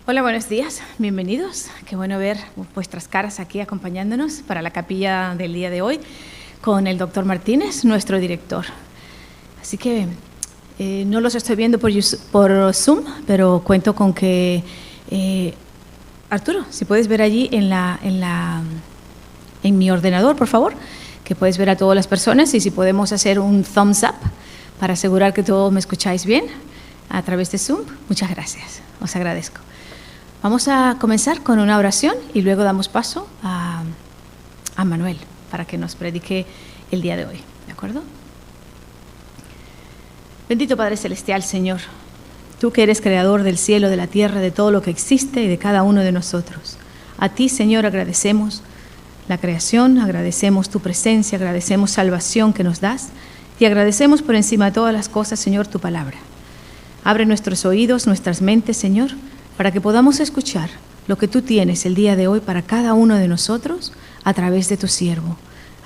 Hola, buenos días, bienvenidos. Qué bueno ver vuestras caras aquí acompañándonos para la capilla del día de hoy con el doctor Martínez, nuestro director. Así que no los estoy viendo por Zoom, pero cuento con que Arturo, si puedes ver allí en mi ordenador, por favor, que puedes ver a todas las personas, y si podemos hacer un thumbs up para asegurar que todos me escucháis bien a través de Zoom. Muchas gracias, os agradezco. Vamos a comenzar con una oración y luego damos paso a Manuel para que nos predique el día de hoy, ¿de acuerdo? Bendito Padre Celestial, Señor, tú que eres creador del cielo, de la tierra, de todo lo que existe y de cada uno de nosotros. A ti, Señor, agradecemos la creación, agradecemos tu presencia, agradecemos salvación que nos das y agradecemos por encima de todas las cosas, Señor, tu palabra. Abre nuestros oídos, nuestras mentes, Señor, para que podamos escuchar lo que tú tienes el día de hoy para cada uno de nosotros a través de tu siervo.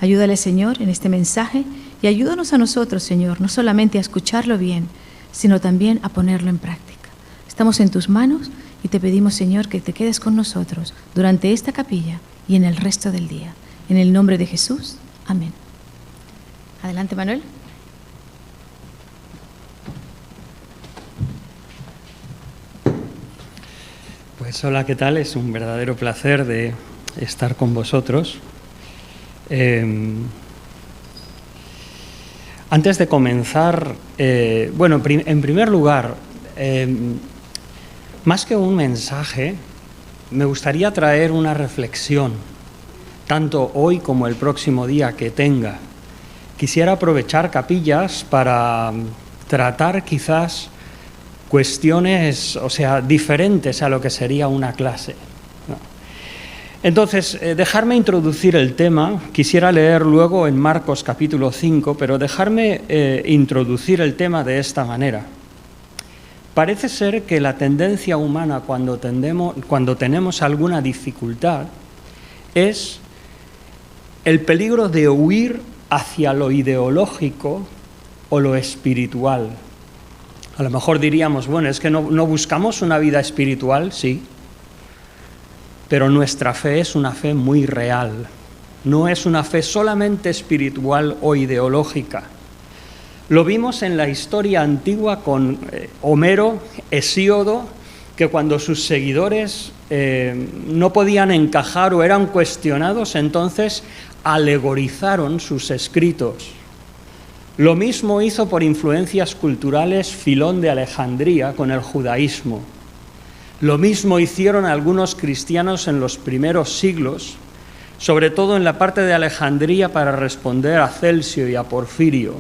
Ayúdale, Señor, en este mensaje y ayúdanos a nosotros, Señor, no solamente a escucharlo bien, sino también a ponerlo en práctica. Estamos en tus manos y te pedimos, Señor, que te quedes con nosotros durante esta capilla y en el resto del día. En el nombre de Jesús, amén. Adelante, Manuel. Pues hola, ¿qué tal? Es un verdadero placer de estar con vosotros. Antes de comenzar, en primer lugar, más que un mensaje, me gustaría traer una reflexión, tanto hoy como el próximo día que tenga. Quisiera aprovechar capillas para tratar quizás cuestiones, diferentes a lo que sería una clase, ¿no? Entonces, dejarme introducir el tema. Quisiera leer luego en Marcos capítulo 5, pero dejarme introducir el tema de esta manera. Parece ser que la tendencia humana cuando tenemos alguna dificultad es el peligro de huir hacia lo ideológico o lo espiritual. A lo mejor diríamos, bueno, es que no buscamos una vida espiritual, sí, pero nuestra fe es una fe muy real. No es una fe solamente espiritual o ideológica. Lo vimos en la historia antigua con Homero, Hesíodo, que cuando sus seguidores no podían encajar o eran cuestionados, entonces alegorizaron sus escritos. Lo mismo hizo por influencias culturales Filón de Alejandría con el judaísmo. Lo mismo hicieron algunos cristianos en los primeros siglos, sobre todo en la parte de Alejandría para responder a Celso y a Porfirio.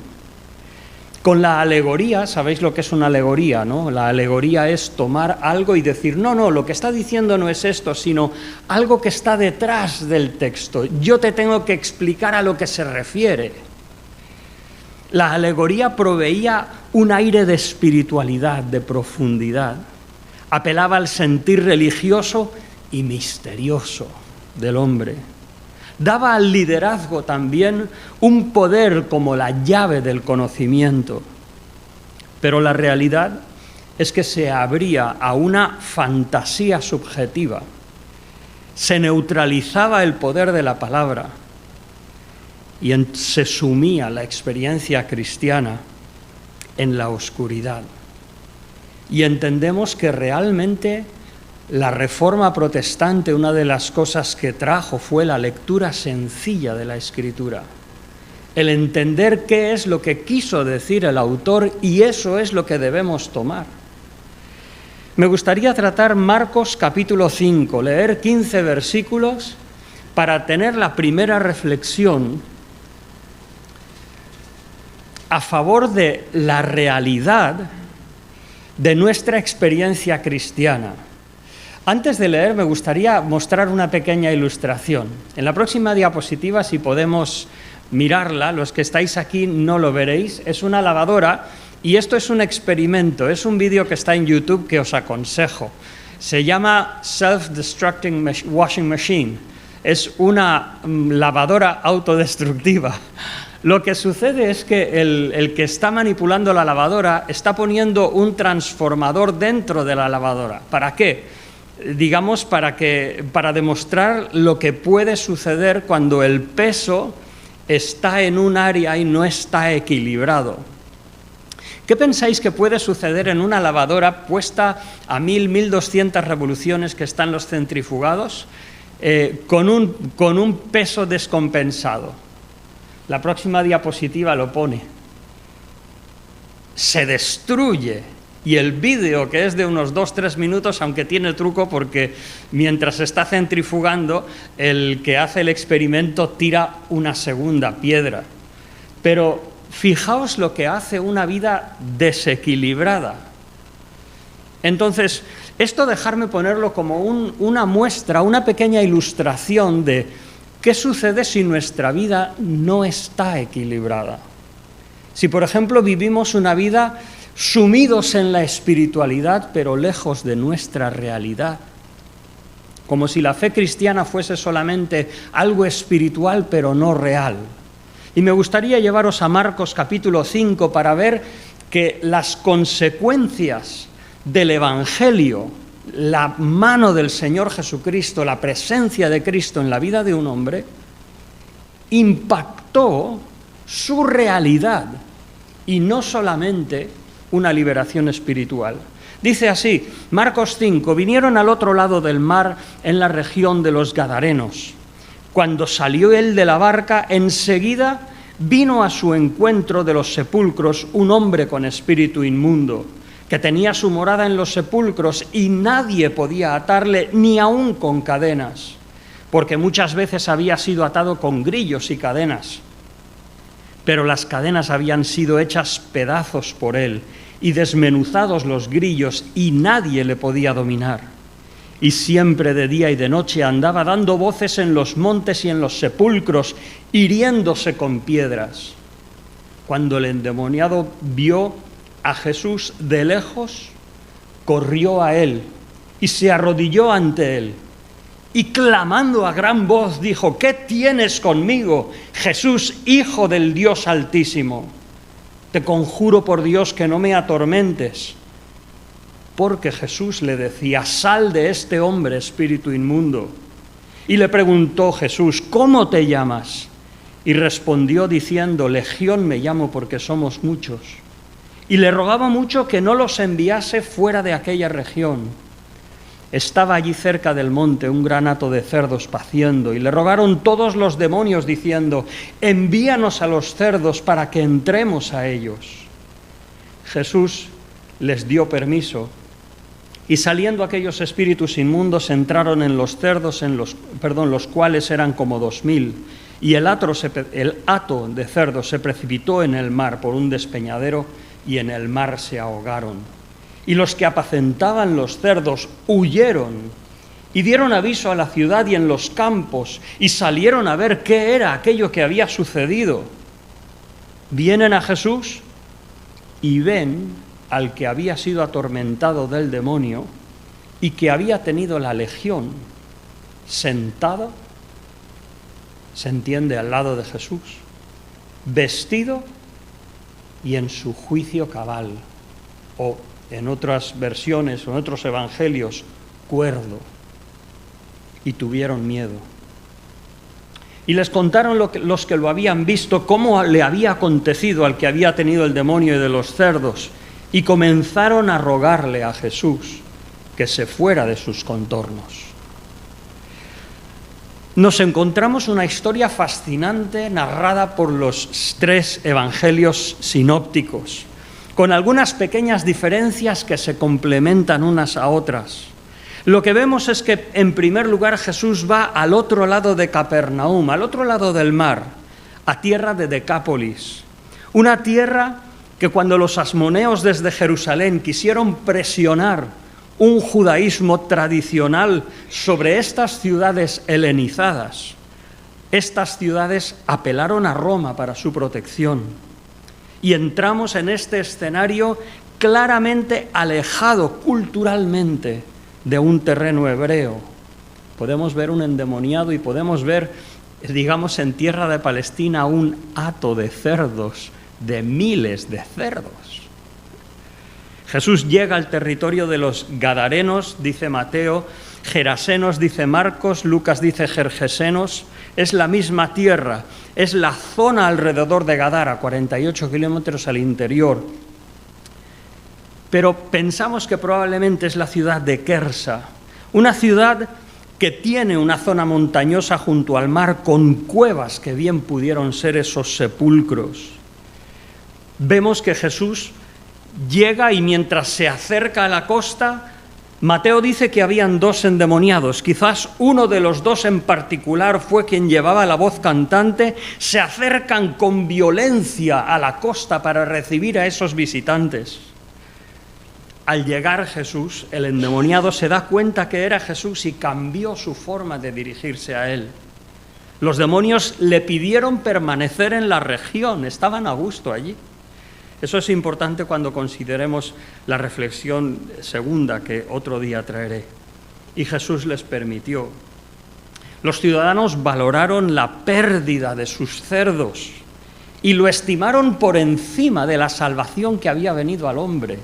Con la alegoría, ¿sabéis lo que es una alegoría, no? La alegoría es tomar algo y decir, no, lo que está diciendo no es esto, sino algo que está detrás del texto. Yo te tengo que explicar a lo que se refiere. La alegoría proveía un aire de espiritualidad, de profundidad. Apelaba al sentir religioso y misterioso del hombre. Daba al liderazgo también un poder como la llave del conocimiento. Pero la realidad es que se abría a una fantasía subjetiva. Se neutralizaba el poder de la palabra y se sumía la experiencia cristiana en la oscuridad. Y entendemos que realmente la Reforma protestante, una de las cosas que trajo fue la lectura sencilla de la Escritura, el entender qué es lo que quiso decir el autor, y eso es lo que debemos tomar. Me gustaría tratar Marcos capítulo 5, leer 15 versículos para tener la primera reflexión a favor de la realidad de nuestra experiencia cristiana. Antes de leer, me gustaría mostrar una pequeña ilustración. En la próxima diapositiva, si podemos mirarla, los que estáis aquí no lo veréis, es una lavadora, y esto es un experimento, es un vídeo que está en YouTube que os aconsejo. Se llama Self-Destructing Washing Machine. Es una lavadora autodestructiva. Lo que sucede es que el que está manipulando la lavadora está poniendo un transformador dentro de la lavadora. ¿Para qué? digamos, para demostrar lo que puede suceder cuando el peso está en un área y no está equilibrado. ¿Qué pensáis que puede suceder en una lavadora puesta a 1.200 revoluciones que están los centrifugados con un peso descompensado? La próxima diapositiva lo pone. Se destruye. Y el vídeo, que es de unos 2-3 minutos, aunque tiene truco porque mientras se está centrifugando, el que hace el experimento tira una segunda piedra. Pero fijaos lo que hace una vida desequilibrada. Entonces, esto dejarme ponerlo como una muestra, una pequeña ilustración de qué sucede si nuestra vida no está equilibrada. Si, por ejemplo, vivimos una vida sumidos en la espiritualidad, pero lejos de nuestra realidad, como si la fe cristiana fuese solamente algo espiritual, pero no real. Y me gustaría llevaros a Marcos capítulo 5 para ver que las consecuencias del Evangelio, la mano del Señor Jesucristo, la presencia de Cristo en la vida de un hombre, impactó su realidad y no solamente una liberación espiritual. Dice así, Marcos 5, vinieron al otro lado del mar en la región de los Gadarenos. Cuando salió él de la barca, enseguida vino a su encuentro de los sepulcros un hombre con espíritu inmundo, que tenía su morada en los sepulcros y nadie podía atarle ni aun con cadenas, porque muchas veces había sido atado con grillos y cadenas. Pero las cadenas habían sido hechas pedazos por él y desmenuzados los grillos y nadie le podía dominar. Y siempre de día y de noche andaba dando voces en los montes y en los sepulcros, hiriéndose con piedras. Cuando el endemoniado vio a Jesús de lejos, corrió a él y se arrodilló ante él. Y clamando a gran voz dijo, ¿qué tienes conmigo, Jesús, Hijo del Dios Altísimo? Te conjuro por Dios que no me atormentes. Porque Jesús le decía, sal de este hombre, espíritu inmundo. Y le preguntó Jesús, ¿cómo te llamas? Y respondió diciendo, Legión me llamo porque somos muchos. Y le rogaba mucho que no los enviase fuera de aquella región. Estaba allí cerca del monte un gran hato de cerdos paciendo, y le rogaron todos los demonios diciendo, envíanos a los cerdos para que entremos a ellos. Jesús les dio permiso, y saliendo aquellos espíritus inmundos entraron en los cerdos, los cuales eran como 2000, y el hato de cerdos se precipitó en el mar por un despeñadero, y en el mar se ahogaron. Y los que apacentaban los cerdos huyeron, y dieron aviso a la ciudad y en los campos, y salieron a ver qué era aquello que había sucedido. Vienen a Jesús y ven al que había sido atormentado del demonio y que había tenido la legión sentado, se entiende, al lado de Jesús, vestido y en su juicio cabal, o en otras versiones o en otros evangelios, cuerdo, y tuvieron miedo. Y les contaron los que lo habían visto, cómo le había acontecido al que había tenido el demonio y de los cerdos, y comenzaron a rogarle a Jesús que se fuera de sus contornos. Nos encontramos una historia fascinante narrada por los 3 evangelios sinópticos, con algunas pequeñas diferencias que se complementan unas a otras. Lo que vemos es que, en primer lugar, Jesús va al otro lado de Capernaum, al otro lado del mar, a tierra de Decápolis, una tierra que cuando los asmoneos desde Jerusalén quisieron presionar un judaísmo tradicional sobre estas ciudades helenizadas, estas ciudades apelaron a Roma para su protección. Y entramos en este escenario claramente alejado culturalmente de un terreno hebreo. Podemos ver un endemoniado y podemos ver, digamos, en tierra de Palestina un hato de cerdos, de miles de cerdos. Jesús llega al territorio de los Gadarenos, dice Mateo, Gerasenos dice Marcos, Lucas dice Gergesenos, es la misma tierra, es la zona alrededor de Gadara, 48 kilómetros al interior. Pero pensamos que probablemente es la ciudad de Quersa, una ciudad que tiene una zona montañosa junto al mar con cuevas que bien pudieron ser esos sepulcros. Vemos que Jesús llega y mientras se acerca a la costa, Mateo dice que habían 2 endemoniados, quizás uno de los 2 en particular fue quien llevaba la voz cantante, se acercan con violencia a la costa para recibir a esos visitantes. Al llegar Jesús, el endemoniado se da cuenta que era Jesús y cambió su forma de dirigirse a él. Los demonios le pidieron permanecer en la región, estaban a gusto allí. Eso es importante cuando consideremos la reflexión segunda que otro día traeré. Y Jesús les permitió. Los ciudadanos valoraron la pérdida de sus cerdos y lo estimaron por encima de la salvación que había venido al hombre.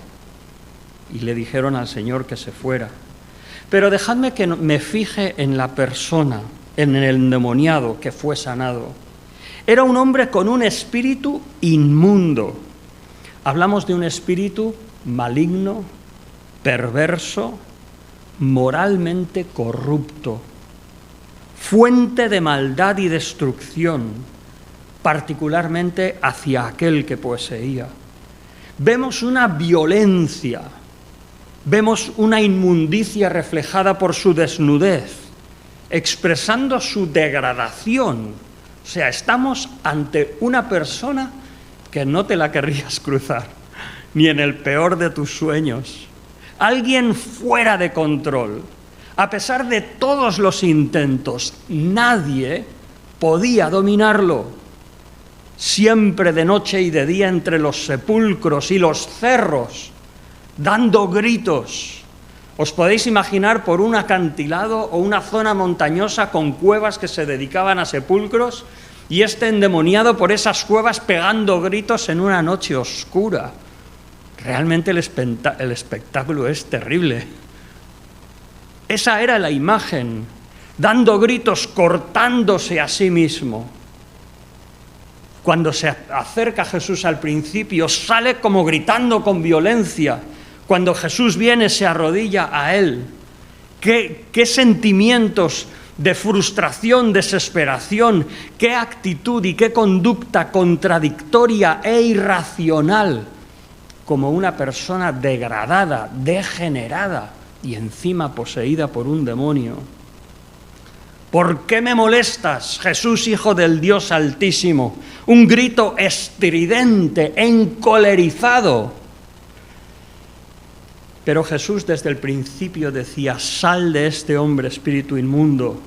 Y le dijeron al Señor que se fuera. Pero dejadme que me fije en la persona, en el endemoniado que fue sanado. Era un hombre con un espíritu inmundo. Hablamos de un espíritu maligno, perverso, moralmente corrupto, fuente de maldad y destrucción, particularmente hacia aquel que poseía. Vemos una violencia, vemos una inmundicia reflejada por su desnudez, expresando su degradación. O sea, estamos ante una persona que no te la querrías cruzar, ni en el peor de tus sueños. Alguien fuera de control. A pesar de todos los intentos, nadie podía dominarlo. Siempre de noche y de día entre los sepulcros y los cerros, dando gritos. ¿Os podéis imaginar por un acantilado o una zona montañosa con cuevas que se dedicaban a sepulcros? Y este endemoniado por esas cuevas pegando gritos en una noche oscura. Realmente el espectáculo es terrible. Esa era la imagen, dando gritos, cortándose a sí mismo. Cuando se acerca Jesús al principio, sale como gritando con violencia. Cuando Jesús viene, se arrodilla a él. ¿Qué sentimientos de frustración, desesperación, qué actitud y qué conducta contradictoria e irracional, como una persona degradada, degenerada y encima poseída por un demonio. ¿Por qué me molestas, Jesús, Hijo del Dios Altísimo? Un grito estridente, encolerizado. Pero Jesús desde el principio decía: sal de este hombre, espíritu inmundo.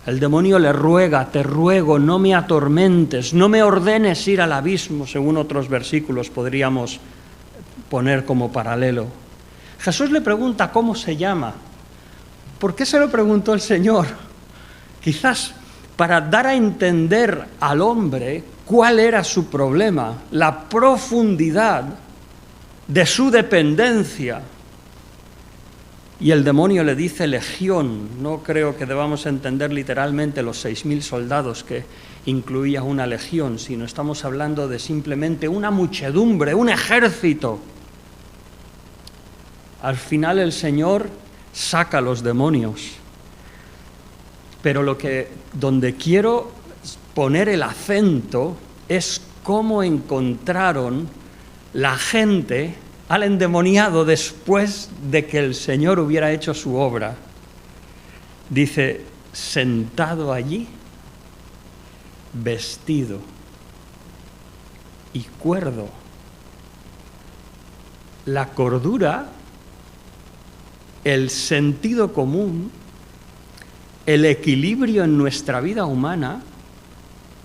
El demonio le ruega: te ruego, no me atormentes, no me ordenes ir al abismo, según otros versículos podríamos poner como paralelo. Jesús le pregunta cómo se llama. ¿Por qué se lo preguntó el Señor? Quizás para dar a entender al hombre cuál era su problema, la profundidad de su dependencia. Y el demonio le dice legión. No creo que debamos entender literalmente los 6.000 soldados que incluía una legión, sino estamos hablando de simplemente una muchedumbre, un ejército. Al final el Señor saca a los demonios. Pero donde quiero poner el acento es cómo encontraron la gente al endemoniado después de que el Señor hubiera hecho su obra. Dice: sentado allí, vestido y cuerdo. La cordura, el sentido común, el equilibrio en nuestra vida humana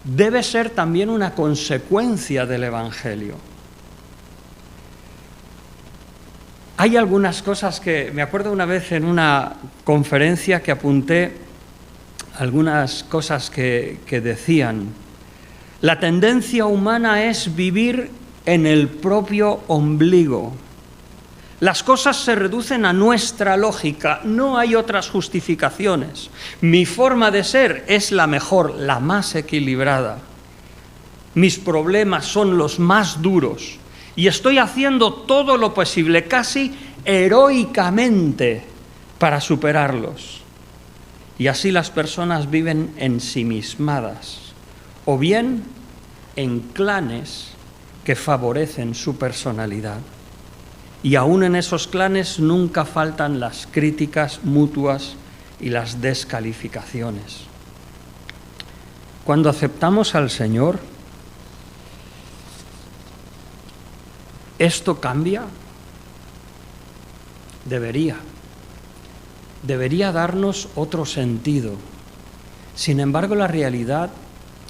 debe ser también una consecuencia del Evangelio. Hay algunas cosas que, me acuerdo una vez en una conferencia que apunté algunas cosas que decían: la tendencia humana es vivir en el propio ombligo. Las cosas se reducen a nuestra lógica, no hay otras justificaciones. Mi forma de ser es la mejor, la más equilibrada. Mis problemas son los más duros y estoy haciendo todo lo posible, casi heroicamente, para superarlos. Y así las personas viven ensimismadas, o bien en clanes que favorecen su personalidad. Y aún en esos clanes nunca faltan las críticas mutuas y las descalificaciones. Cuando aceptamos al Señor, ¿esto cambia? Debería darnos otro sentido. Sin embargo, la realidad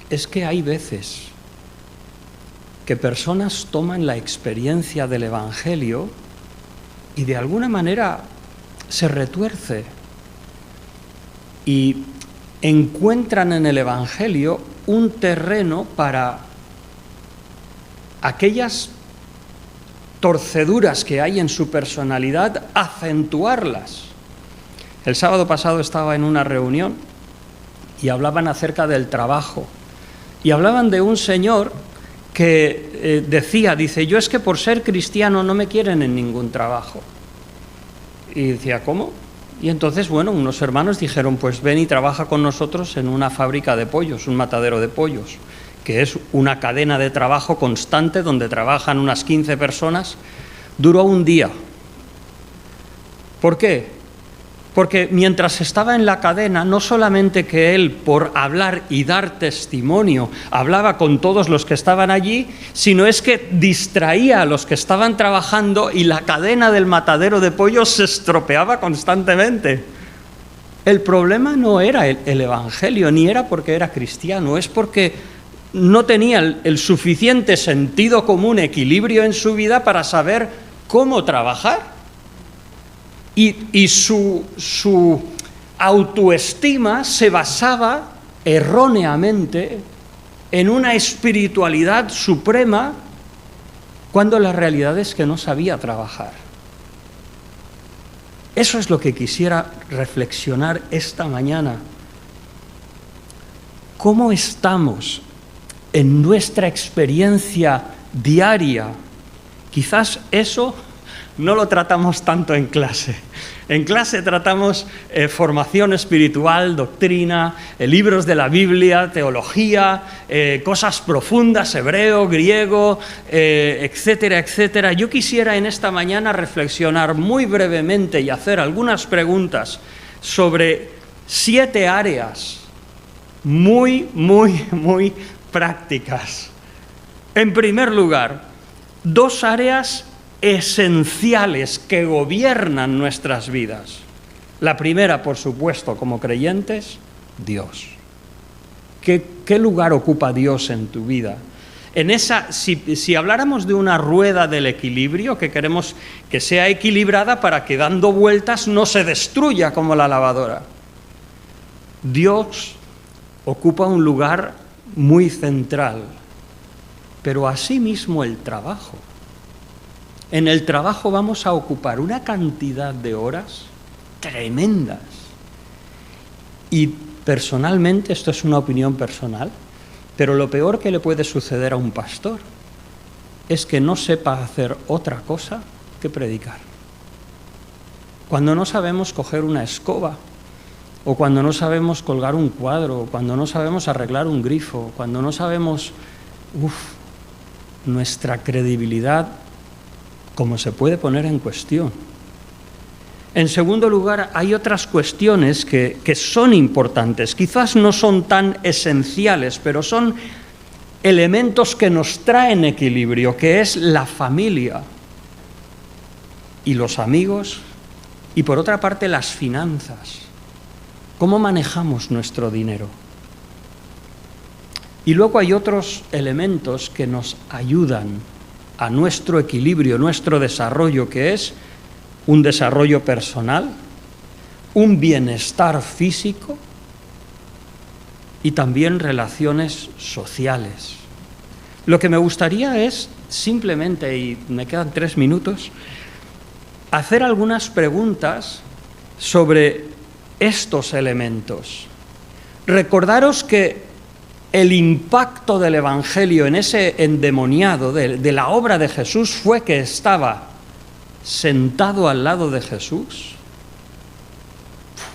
es que hay veces que personas toman la experiencia del Evangelio y de alguna manera se retuerce y encuentran en el Evangelio un terreno para aquellas torceduras que hay en su personalidad, acentuarlas. El sábado pasado estaba en una reunión y hablaban acerca del trabajo y hablaban de un señor que dice, yo es que por ser cristiano no me quieren en ningún trabajo. Y decía, ¿cómo? Y entonces, bueno, unos hermanos dijeron, pues ven y trabaja con nosotros en una fábrica de pollos, un matadero de pollos, que es una cadena de trabajo constante donde trabajan unas 15 personas. Duró un día. ¿Por qué? Porque mientras estaba en la cadena, no solamente que él, por hablar y dar testimonio, hablaba con todos los que estaban allí, sino es que distraía a los que estaban trabajando y la cadena del matadero de pollos se estropeaba constantemente. El problema no era el Evangelio, ni era porque era cristiano, es porque no tenía el suficiente sentido común, equilibrio en su vida para saber cómo trabajar. Y su autoestima se basaba erróneamente en una espiritualidad suprema cuando la realidad es que no sabía trabajar. Eso es lo que quisiera reflexionar esta mañana. ¿Cómo estamos en nuestra experiencia diaria? Quizás eso no lo tratamos tanto en clase. En clase tratamos formación espiritual, doctrina, libros de la Biblia, teología, cosas profundas, hebreo, griego, etcétera, etcétera. Yo quisiera en esta mañana reflexionar muy brevemente y hacer algunas preguntas sobre 7 áreas muy prácticas. En primer lugar, 2 áreas esenciales que gobiernan nuestras vidas. La primera, por supuesto, como creyentes, Dios. ¿Qué lugar ocupa Dios en tu vida? Si habláramos de una rueda del equilibrio, que queremos que sea equilibrada para que dando vueltas no se destruya como la lavadora. Dios ocupa un lugar muy central, pero asimismo el trabajo. En el trabajo vamos a ocupar una cantidad de horas tremendas. Y personalmente, esto es una opinión personal, pero lo peor que le puede suceder a un pastor es que no sepa hacer otra cosa que predicar. Cuando no sabemos coger una escoba, o cuando no sabemos colgar un cuadro, o cuando no sabemos arreglar un grifo, cuando no sabemos, nuestra credibilidad, ¿cómo se puede poner en cuestión? En segundo lugar, hay otras cuestiones que son importantes. Quizás no son tan esenciales, pero son elementos que nos traen equilibrio, que es la familia y los amigos, y por otra parte las finanzas. ¿Cómo manejamos nuestro dinero? Y luego hay otros elementos que nos ayudan a nuestro equilibrio, nuestro desarrollo, que es un desarrollo personal, un bienestar físico y también relaciones sociales. Lo que me gustaría es simplemente, y me quedan 3 minutos, hacer algunas preguntas sobre estos elementos. Recordaros que el impacto del Evangelio en ese endemoniado de la obra de Jesús fue que estaba sentado al lado de Jesús.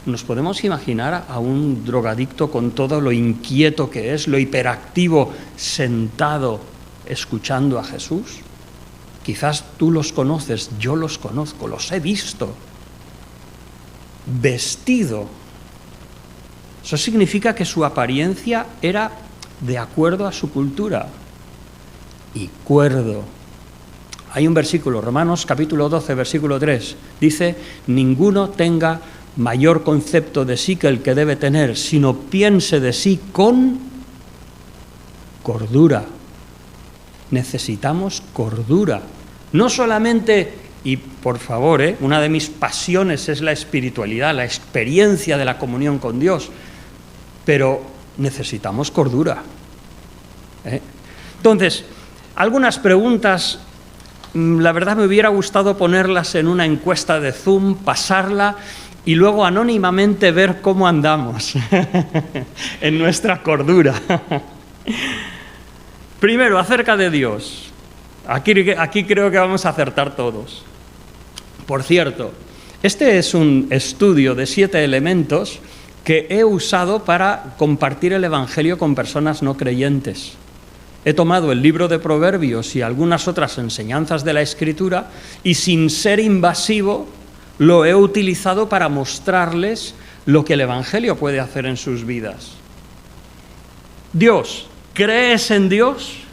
Nos podemos imaginar a un drogadicto con todo lo inquieto que es, lo hiperactivo, sentado escuchando a Jesús. Quizás tú los conoces, yo los conozco, los he visto. Vestido. Eso significa que su apariencia era de acuerdo a su cultura. Y cuerdo. Hay un versículo, Romanos capítulo 12, versículo 3, dice: ninguno tenga mayor concepto de sí que el que debe tener, sino piense de sí con cordura. Necesitamos cordura. No solamente, y por favor, una de mis pasiones es la espiritualidad, la experiencia de la comunión con Dios, pero necesitamos cordura. Entonces, algunas preguntas, la verdad me hubiera gustado ponerlas en una encuesta de Zoom, pasarla y luego anónimamente ver cómo andamos en nuestra cordura. Primero, acerca de Dios. Aquí creo que vamos a acertar todos. Por cierto, este es un estudio de 7 elementos que he usado para compartir el Evangelio con personas no creyentes. He tomado el libro de Proverbios y algunas otras enseñanzas de la Escritura y, sin ser invasivo, lo he utilizado para mostrarles lo que el Evangelio puede hacer en sus vidas. Dios, ¿crees en Dios?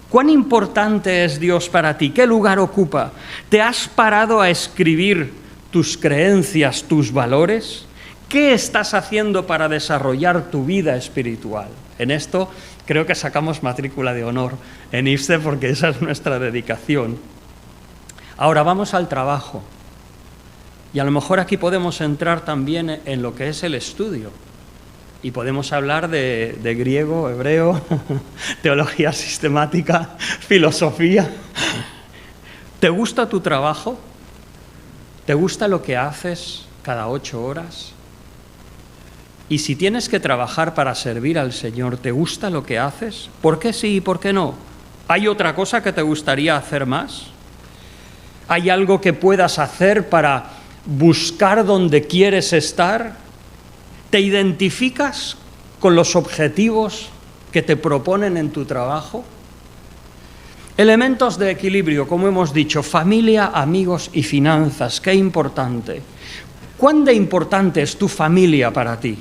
¿Cuán importante es Dios para ti? ¿Qué lugar ocupa? ¿Te has parado a escribir tus creencias, tus valores? ¿Qué estás haciendo para desarrollar tu vida espiritual? En esto creo que sacamos matrícula de honor en IFCE porque esa es nuestra dedicación. Ahora vamos al trabajo. Y a lo mejor aquí podemos entrar también en lo que es el estudio. Y podemos hablar de griego, hebreo, teología sistemática, filosofía. ¿Te gusta tu trabajo? ¿Te gusta lo que haces cada 8 horas? Y si tienes que trabajar para servir al Señor, ¿te gusta lo que haces? ¿Por qué sí y por qué no? ¿Hay otra cosa que te gustaría hacer más? ¿Hay algo que puedas hacer para buscar donde quieres estar? ¿Te identificas con los objetivos que te proponen en tu trabajo? Elementos de equilibrio, como hemos dicho, familia, amigos y finanzas. ¡Qué importante! ¿Cuán de importante es tu familia para ti?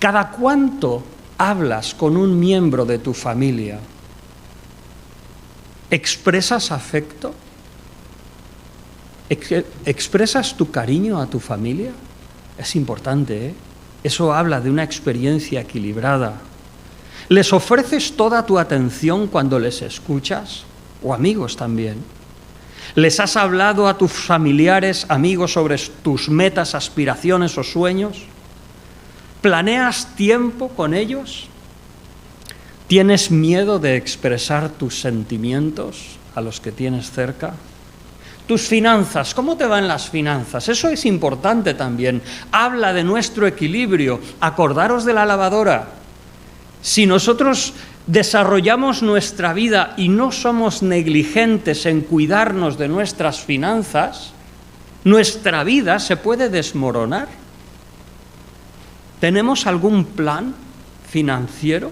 ¿Cada cuánto hablas con un miembro de tu familia? ¿Expresas afecto? ¿Expresas tu cariño a tu familia? Es importante, ¿eh? Eso habla de una experiencia equilibrada. ¿Les ofreces toda tu atención cuando les escuchas? O amigos también. ¿Les has hablado a tus familiares, amigos, sobre tus metas, aspiraciones o sueños? ¿Planeas tiempo con ellos? ¿Tienes miedo de expresar tus sentimientos a los que tienes cerca? Tus finanzas, ¿cómo te van las finanzas? Eso es importante también. Habla de nuestro equilibrio. Acordaros de la lavadora. Si nosotros desarrollamos nuestra vida y no somos negligentes en cuidarnos de nuestras finanzas, nuestra vida se puede desmoronar. ¿Tenemos algún plan financiero?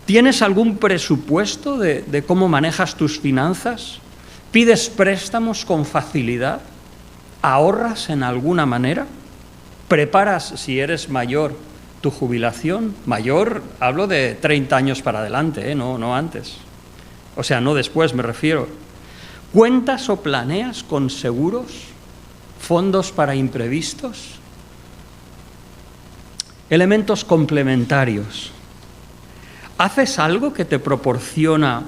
¿Tienes algún presupuesto de cómo manejas tus finanzas? ¿Pides préstamos con facilidad? ¿Ahorras en alguna manera? ¿Preparas, si eres mayor, tu jubilación? Mayor, hablo de 30 años para adelante, no antes. O sea, no después, me refiero. ¿Cuentas o planeas con seguros? ¿Fondos para imprevistos? Elementos complementarios. ¿Haces algo que te proporciona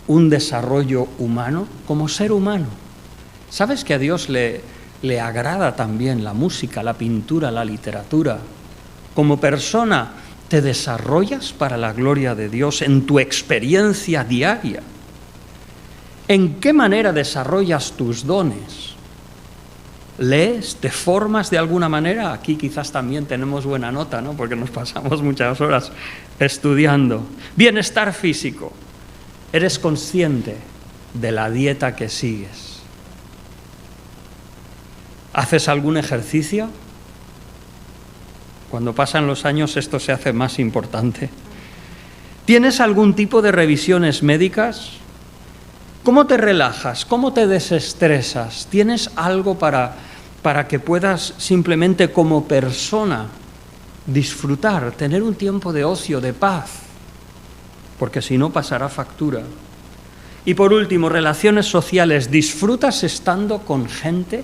un desarrollo humano como ser humano? ¿Sabes que a Dios le agrada también la música, la pintura, la literatura? Como persona, ¿te desarrollas para la gloria de Dios en tu experiencia diaria? ¿En qué manera desarrollas tus dones? ¿Lees? ¿Te formas de alguna manera? Aquí quizás también tenemos buena nota, ¿no? Porque nos pasamos muchas horas estudiando. Bienestar físico. ¿Eres consciente de la dieta que sigues? ¿Haces algún ejercicio? Cuando pasan los años esto se hace más importante. ¿Tienes algún tipo de revisiones médicas? ¿Cómo te relajas? ¿Cómo te desestresas? ¿Tienes algo para que puedas simplemente como persona disfrutar, tener un tiempo de ocio, de paz? Porque si no pasará factura. Y por último, relaciones sociales. ¿Disfrutas estando con gente?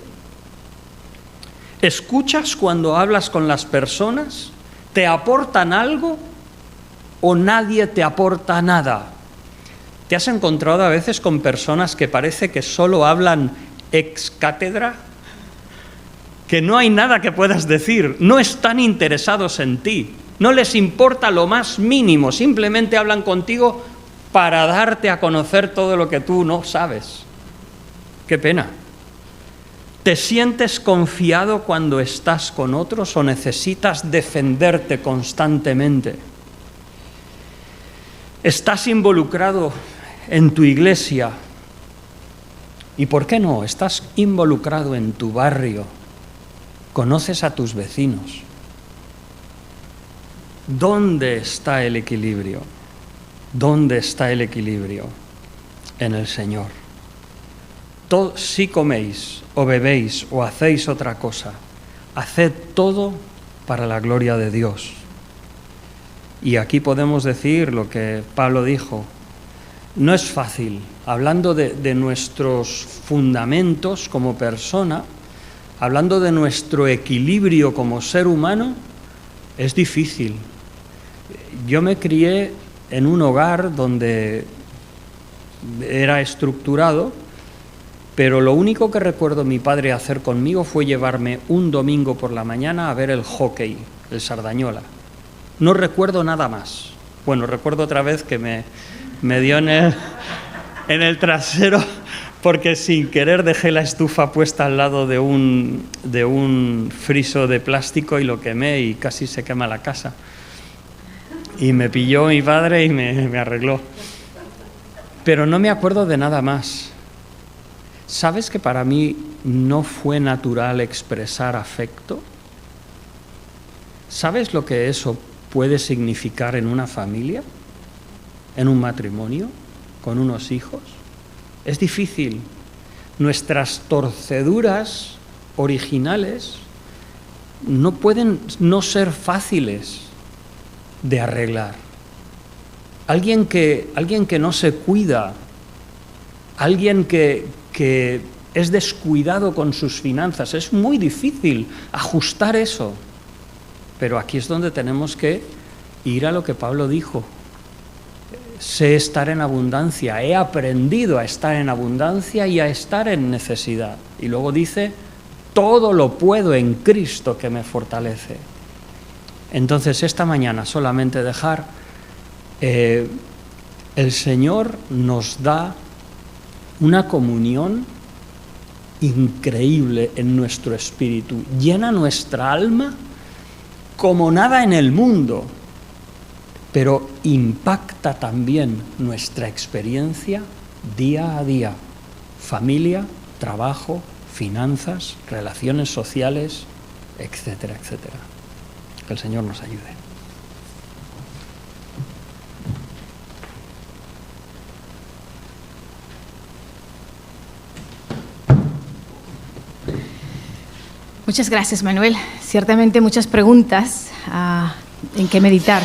¿Escuchas cuando hablas con las personas? ¿Te aportan algo o nadie te aporta nada? ¿Te has encontrado a veces con personas que parece que solo hablan ex cátedra? Que no hay nada que puedas decir, no están interesados en ti, no les importa lo más mínimo, simplemente hablan contigo para darte a conocer todo lo que tú no sabes. ¡Qué pena! ¿Te sientes confiado cuando estás con otros o necesitas defenderte constantemente? ¿Estás involucrado en tu iglesia? ¿Y por qué no? ¿Estás involucrado en tu barrio? ¿Conoces a tus vecinos? ¿Dónde está el equilibrio? ¿Dónde está el equilibrio? En el Señor. Si coméis o bebéis o hacéis otra cosa, haced todo para la gloria de Dios. Y aquí podemos decir lo que Pablo dijo. No es fácil, hablando de nuestros fundamentos como persona, hablando de nuestro equilibrio como ser humano, es difícil. Yo me crié en un hogar donde era estructurado, pero lo único que recuerdo mi padre hacer conmigo fue llevarme un domingo por la mañana a ver el hockey, el Sardañola. No recuerdo nada más. Bueno, recuerdo otra vez que me dio en el trasero porque sin querer dejé la estufa puesta al lado de un friso de plástico y lo quemé y casi se quema la casa. Y me pilló mi padre y me arregló. Pero no me acuerdo de nada más. ¿Sabes que para mí no fue natural expresar afecto? ¿Sabes lo que eso puede significar en una familia? ¿En un matrimonio? ¿Con unos hijos? Es difícil. Nuestras torceduras originales no pueden no ser fáciles de arreglar. Alguien que no se cuida, alguien que es descuidado con sus finanzas, es muy difícil ajustar eso. Pero aquí es donde tenemos que ir a lo que Pablo dijo. Sé estar en abundancia, he aprendido a estar en abundancia y a estar en necesidad. Y luego dice, todo lo puedo en Cristo que me fortalece. Entonces esta mañana solamente dejar, el Señor nos da una comunión increíble en nuestro espíritu, llena nuestra alma como nada en el mundo, pero impacta también nuestra experiencia día a día, familia, trabajo, finanzas, relaciones sociales, etcétera, etcétera. Que el Señor nos ayude. Muchas gracias, Manuel. Ciertamente muchas preguntas en que meditar.